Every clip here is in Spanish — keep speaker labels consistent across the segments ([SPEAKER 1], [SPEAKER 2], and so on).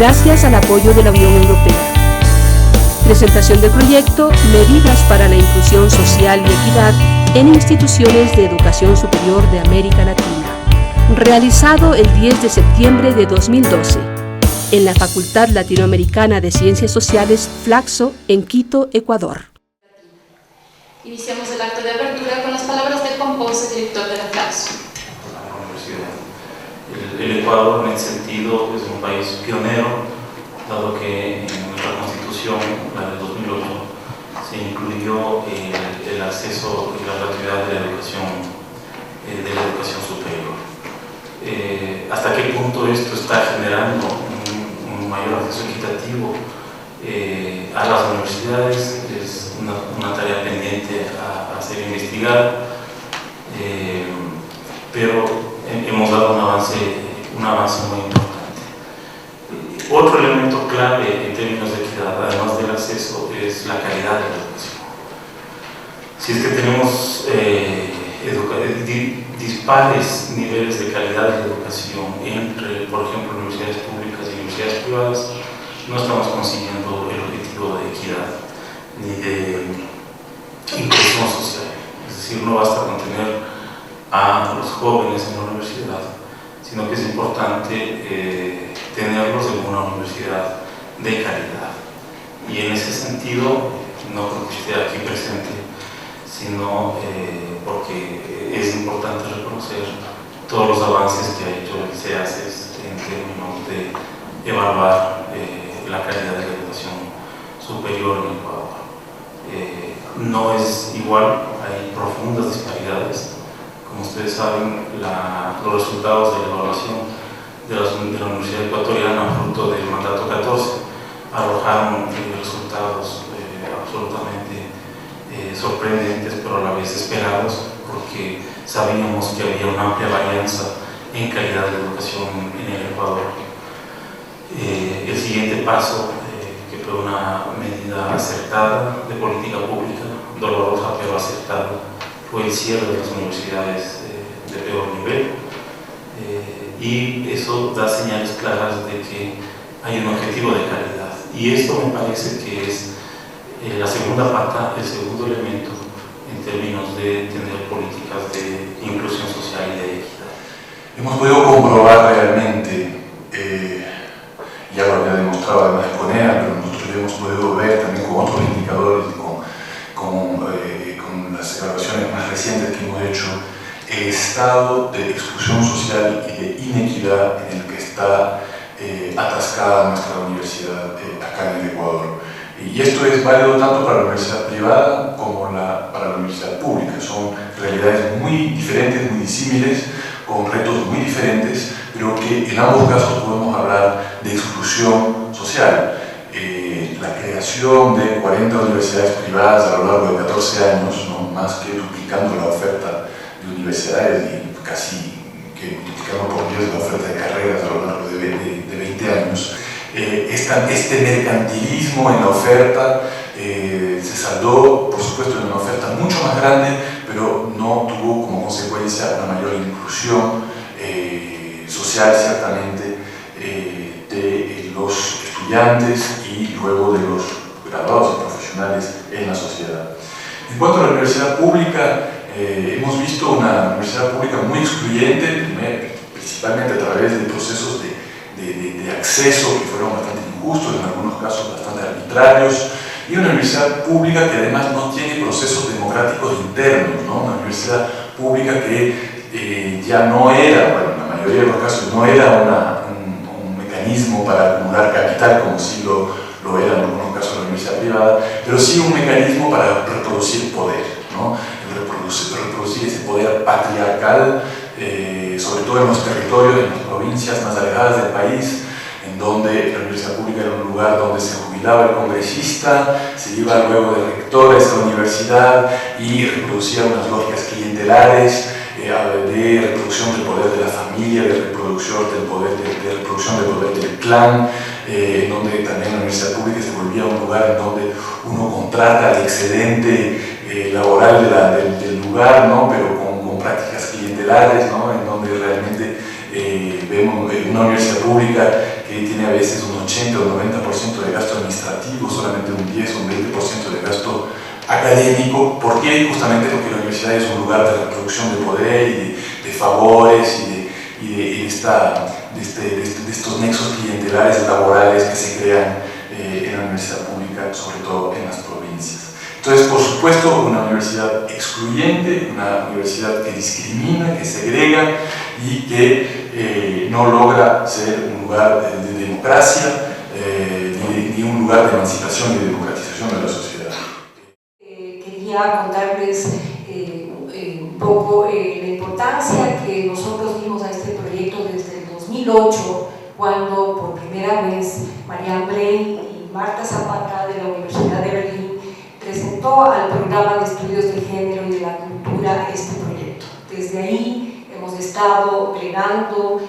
[SPEAKER 1] gracias al apoyo de la Unión Europea. Presentación del proyecto Medidas para la Inclusión Social y Equidad en Instituciones de Educación Superior de América Latina. Realizado el 10 de septiembre de 2012 en la Facultad Latinoamericana de Ciencias Sociales Flaxo, en Quito, Ecuador.
[SPEAKER 2] Iniciamos el acto de apertura con las palabras de Juan Ponce, director de la Flaxo.
[SPEAKER 3] El Ecuador, en ese sentido, es un país pionero, dado que en nuestra Constitución, la del 2008, se incluyó el acceso y la gratuidad de la educación superior. ¿Hasta qué punto esto está generando un mayor acceso equitativo a las universidades? Es una tarea pendiente a ser investigada, pero hemos dado un avance muy importante. Otro elemento clave en términos de equidad, además del acceso, es la calidad de la educación. Si es que tenemos dispares niveles de calidad de la educación entre, por ejemplo, universidades públicas y universidades privadas, no estamos consiguiendo el objetivo de equidad ni de inclusión social. Es decir, no basta con tener a los jóvenes en la universidad, sino que es importante tenerlos en una universidad de calidad. Y en ese sentido, no porque esté aquí presente, sino porque es importante reconocer todos los avances que ha hecho el CEACES en términos de evaluar la calidad de la educación superior en Ecuador. No es igual, hay profundas disparidades. Como ustedes saben, los resultados de la evaluación de la Universidad Ecuatoriana, fruto del mandato 14, arrojaron resultados absolutamente sorprendentes, pero a la vez esperados, porque sabíamos que había una amplia varianza en calidad de educación en el Ecuador. El siguiente paso, que fue una medida acertada de política pública, dolorosa pero acertada, fue el cierre de las universidades de peor nivel, y eso da señales claras de que hay un objetivo de calidad. Y esto me parece que es la segunda pata, el segundo elemento en términos de tener políticas de inclusión social y de equidad.
[SPEAKER 4] Hemos podido comprobar realmente, ya lo había demostrado además con EA, pero nosotros hemos podido ver también con otros indicadores, con las evaluaciones más recientes que hemos hecho, el estado de exclusión social y de inequidad en el que está atascada nuestra universidad acá en el Ecuador. Y esto es válido tanto para la universidad privada como para la universidad pública. Son realidades muy diferentes, muy disímiles, con retos muy diferentes, pero que en ambos casos podemos hablar de exclusión social. La creación de 40 universidades privadas a lo largo de 14 años, ¿no? Más que duplicando la oferta de universidades y casi que multiplicando por 10 la oferta de carreras a lo largo de 20 años, este mercantilismo en la oferta se saldó, por supuesto, en una oferta mucho más grande, pero no tuvo como consecuencia una mayor inclusión social, ciertamente, de los estudiantes y luego de los graduados y profesionales en la sociedad. En cuanto a la universidad pública, hemos visto una universidad pública muy excluyente, principalmente a través de procesos de acceso que fueron bastante injustos, en algunos casos bastante arbitrarios, y una universidad pública que además no tiene procesos democráticos internos, ¿no? Una universidad pública que ya no era, bueno, en la mayoría de los casos no era un mecanismo para acumular capital, como sí lo era en algunos casos la universidad privada, pero sí un mecanismo para reproducir poder, ¿no? Reproducir ese poder patriarcal, sobre todo en los territorios, en las provincias más alejadas del país, en donde la universidad pública era un lugar donde se jubilaba el congresista, se iba luego de rector a esa universidad y reproducía unas lógicas clientelares de reproducción del poder de la familia, de reproducción del poder del clan, en donde también la universidad pública se volvía un lugar en donde uno contrata el excedente laboral del lugar, ¿no? Pero con prácticas clientelares, ¿no? En donde realmente vemos una universidad pública que tiene a veces un 80 o 90% de gasto administrativo, solamente un 10 o un 20% de gasto académico. ¿Por qué? Justamente porque la universidad es un lugar de reproducción de poder y de favores y de estos nexos clientelares laborales que se crean en la universidad pública, sobre todo en las provincias. Entonces, por supuesto, una universidad excluyente, una universidad que discrimina, que segrega y que no logra ser un lugar de democracia ni un lugar de emancipación y de democratización de la sociedad.
[SPEAKER 5] Quería contarles un poco la importancia que nosotros dimos a este proyecto desde el 2008, cuando por primera vez Marianne Brain y Marta Zapata de la Universidad de Berlín presentó al programa de estudios de género y de la cultura este proyecto. Desde ahí hemos estado bregando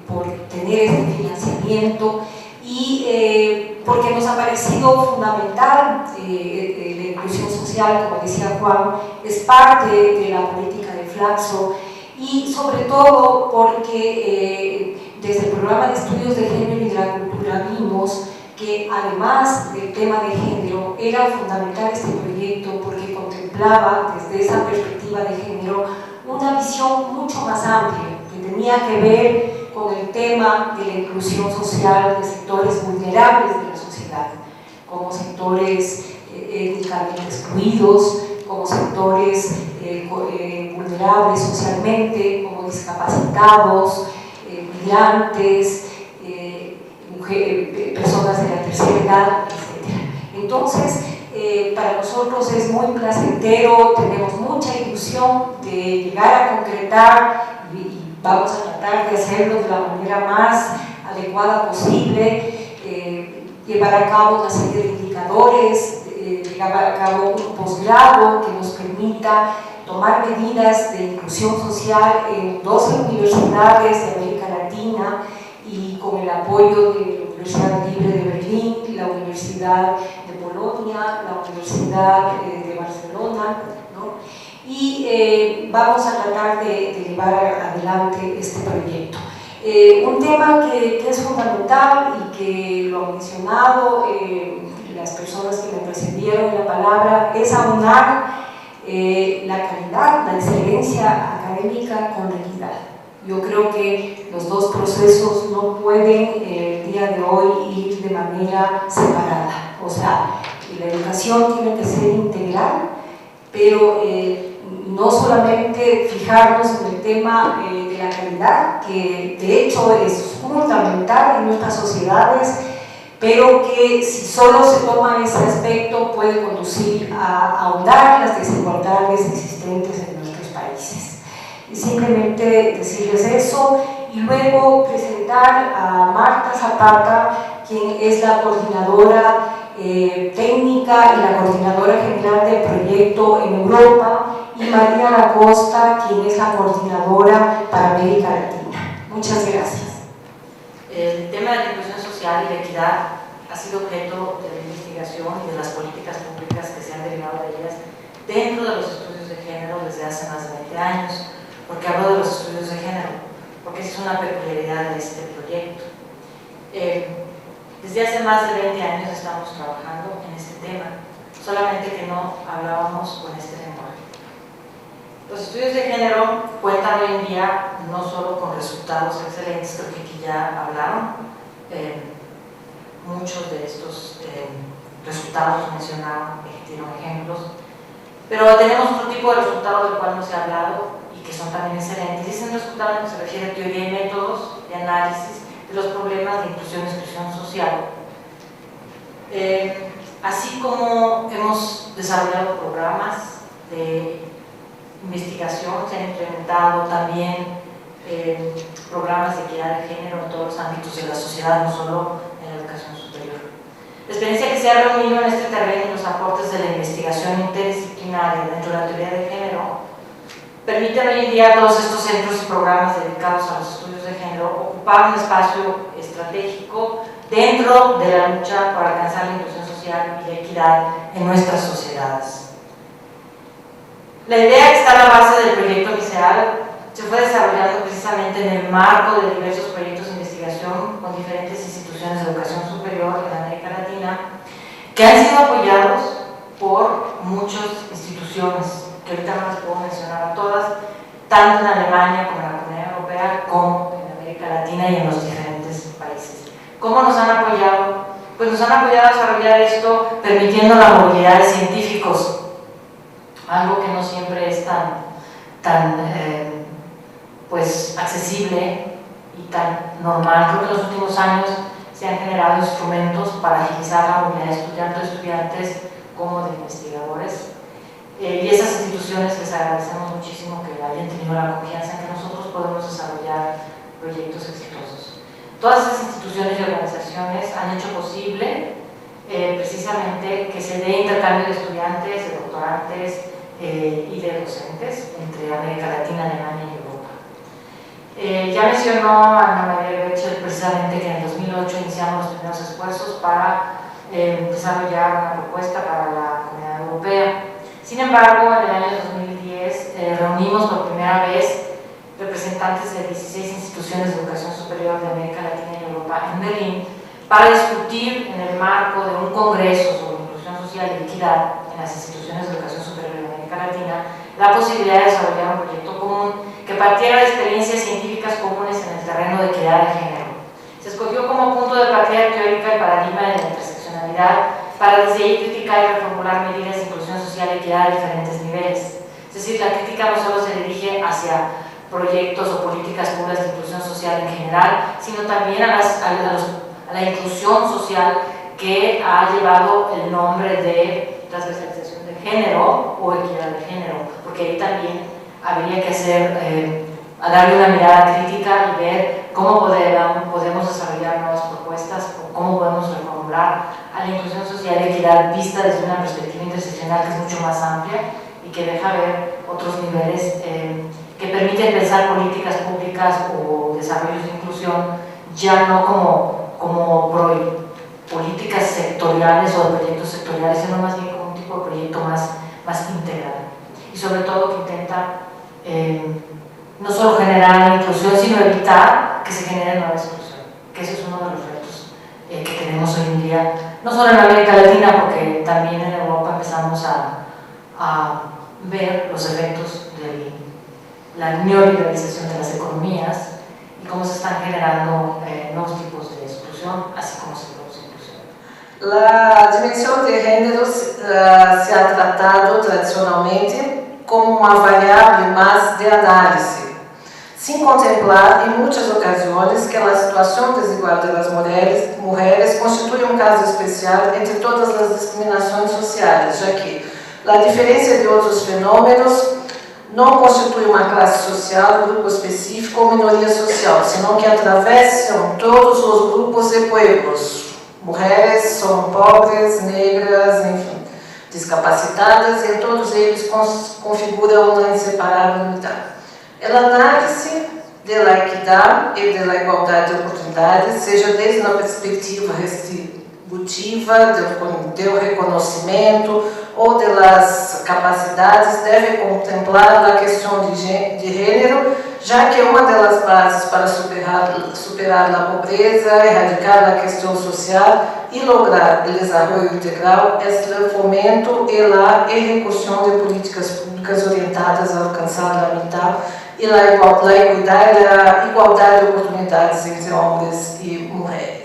[SPEAKER 5] por tener este financiamiento y porque nos ha parecido fundamental la inclusión social, como decía Juan, es parte de la política de Flaxo, y sobre todo porque desde el programa de estudios de género y de la cultura vimos que además del tema de género era fundamental este proyecto porque contemplaba desde esa perspectiva de género una visión mucho más amplia que tenía que ver con el tema de la inclusión social de sectores vulnerables de la sociedad, como sectores étnicamente excluidos, como sectores vulnerables socialmente, como discapacitados, migrantes, personas de la tercera edad, etc. Entonces, para nosotros es muy placentero, tenemos mucha ilusión de llegar a concretar y vamos a tratar de hacerlo de la manera más adecuada posible, llevar a cabo una serie de indicadores, llevar a cabo un posgrado que nos permita tomar medidas de inclusión social en 12 universidades de América Latina y con el apoyo de la Universidad Libre de Berlín, la Universidad de Polonia, la Universidad de Barcelona, ¿no? Y vamos a tratar de llevar adelante este proyecto. Un tema que es fundamental y que lo han mencionado las personas que me precedieron en la palabra es aunar la calidad, la excelencia académica con la equidad. Yo creo que los dos procesos no pueden el día de hoy ir de manera separada. O sea, la educación tiene que ser integral, pero no solamente fijarnos en el tema de la calidad, que de hecho es fundamental en nuestras sociedades, pero que si solo se toma ese aspecto puede conducir a ahondar las desigualdades existentes en nuestros países. Y simplemente decirles eso y luego presentar a Marta Zapata, quien es la coordinadora técnica y la coordinadora general del proyecto en Europa, y María Acosta, quien es la coordinadora para América Latina. Muchas gracias.
[SPEAKER 6] El tema de la inclusión social y la equidad ha sido objeto de la investigación y de las políticas públicas que se han derivado de ellas dentro de los estudios de género desde hace más de 20 años. ¿Por qué hablo de los estudios de género? Porque esa es una peculiaridad de este proyecto. Desde hace más de 20 años estamos trabajando en este tema, solamente que no hablábamos con este lenguaje. Los estudios de género cuentan hoy en día no solo con resultados excelentes, creo que aquí ya hablaron, muchos de estos resultados mencionaron, dieron ejemplos, pero tenemos otro tipo de resultados del cual no se ha hablado y que son también excelentes. Ese resultado que se refiere a teoría y métodos de análisis de los problemas de inclusión y exclusión social. Así como hemos desarrollado programas de investigación, se han implementado también programas de equidad de género en todos los ámbitos de la sociedad, no solo en la educación superior. La experiencia que se ha reunido en este terreno y los aportes de la investigación interdisciplinaria dentro de la teoría de género permiten hoy en día a todos estos centros y programas dedicados a los estudios de género ocupar un espacio estratégico dentro de la lucha por alcanzar la inclusión social y la equidad en nuestras sociedades. La idea que está a la base del proyecto inicial se fue desarrollando precisamente en el marco de diversos proyectos de investigación investigación con diferentes instituciones de educación superior en América Latina, que han sido apoyados por muchas instituciones, que ahorita no las puedo mencionar a todas, tanto en Alemania como en la Comunidad Europea, como en América Latina y en los diferentes países. ¿Cómo nos han apoyado? Pues nos han apoyado a desarrollar esto permitiendo la movilidad de científicos, algo que no siempre es tan pues accesible y tan normal. Creo que en los últimos años se han generado instrumentos para agilizar la movilidad tanto de estudiantes como de investigadores. Y esas instituciones les agradecemos muchísimo que hayan tenido la confianza en que nosotros podemos desarrollar proyectos exitosos. Todas esas instituciones y organizaciones han hecho posible precisamente que se dé intercambio de estudiantes, de doctorantes y de docentes entre América Latina, Alemania y Europa. Ya mencionó Ana María Bechel precisamente que en el 2008 iniciamos los primeros esfuerzos para desarrollar una propuesta para la Comunidad Europea. Sin embargo, en el año 2010 reunimos por primera vez representantes de 16 instituciones de educación superior de América Latina y Europa en Berlín para discutir en el marco de un congreso sobre inclusión social y equidad en las instituciones de educación superior de América Latina la posibilidad de desarrollar un proyecto común que partiera de experiencias científicas comunes en el terreno de equidad de género. Se escogió como punto de partida teórica el paradigma de la interseccionalidad para desde ahí criticar y reformular medidas de inclusión social y equidad a diferentes niveles. Es decir, la crítica no solo se dirige hacia proyectos o políticas públicas de inclusión social en general, sino también a la inclusión social que ha llevado el nombre de transversalización de género o equidad de género, porque ahí también habría que darle una mirada crítica y ver cómo podemos desarrollar nuevas propuestas o cómo podemos reformular a la inclusión social y equidad vista desde una perspectiva interseccional que es mucho más amplia y que deja ver otros niveles que permiten pensar políticas públicas o desarrollos de inclusión ya no como políticas sectoriales o de proyectos sectoriales, sino más bien como un tipo de proyecto más integral. Y sobre todo que intenta no solo generar inclusión, sino evitar que se genere nueva exclusión, que ese es uno de los retos que tenemos hoy en día, no solo en América Latina, porque también en Europa empezamos a ver los efectos de la neoliberalización de las economías y cómo se están generando nuevos tipos de exclusión, así como se produce inclusión.
[SPEAKER 7] La dimensión de género se ha tratado tradicionalmente como uma variável mais de análise, sem contemplar em muitas ocasiões que a situação desigual das mulheres constitui um caso especial entre todas as discriminações sociais, já que a diferença de outros fenômenos não constitui uma classe social, grupo específico ou minoria social, senão que atravessam todos os grupos e pueblos. Mulheres são pobres, negras, enfim, discapacitadas, e todos eles configuram uma inseparável unidade. A análise da equidade e da igualdade de oportunidades, seja desde uma perspectiva restributiva, do reconhecimento ou das capacidades, deve contemplar a questão de gênero, já que é uma das bases para superar a pobreza, erradicar a questão social e lograr o desenvolvimento integral, é o fomento e a execução de políticas públicas orientadas a alcançar a meta e a igualdade de oportunidades entre homens e mulheres.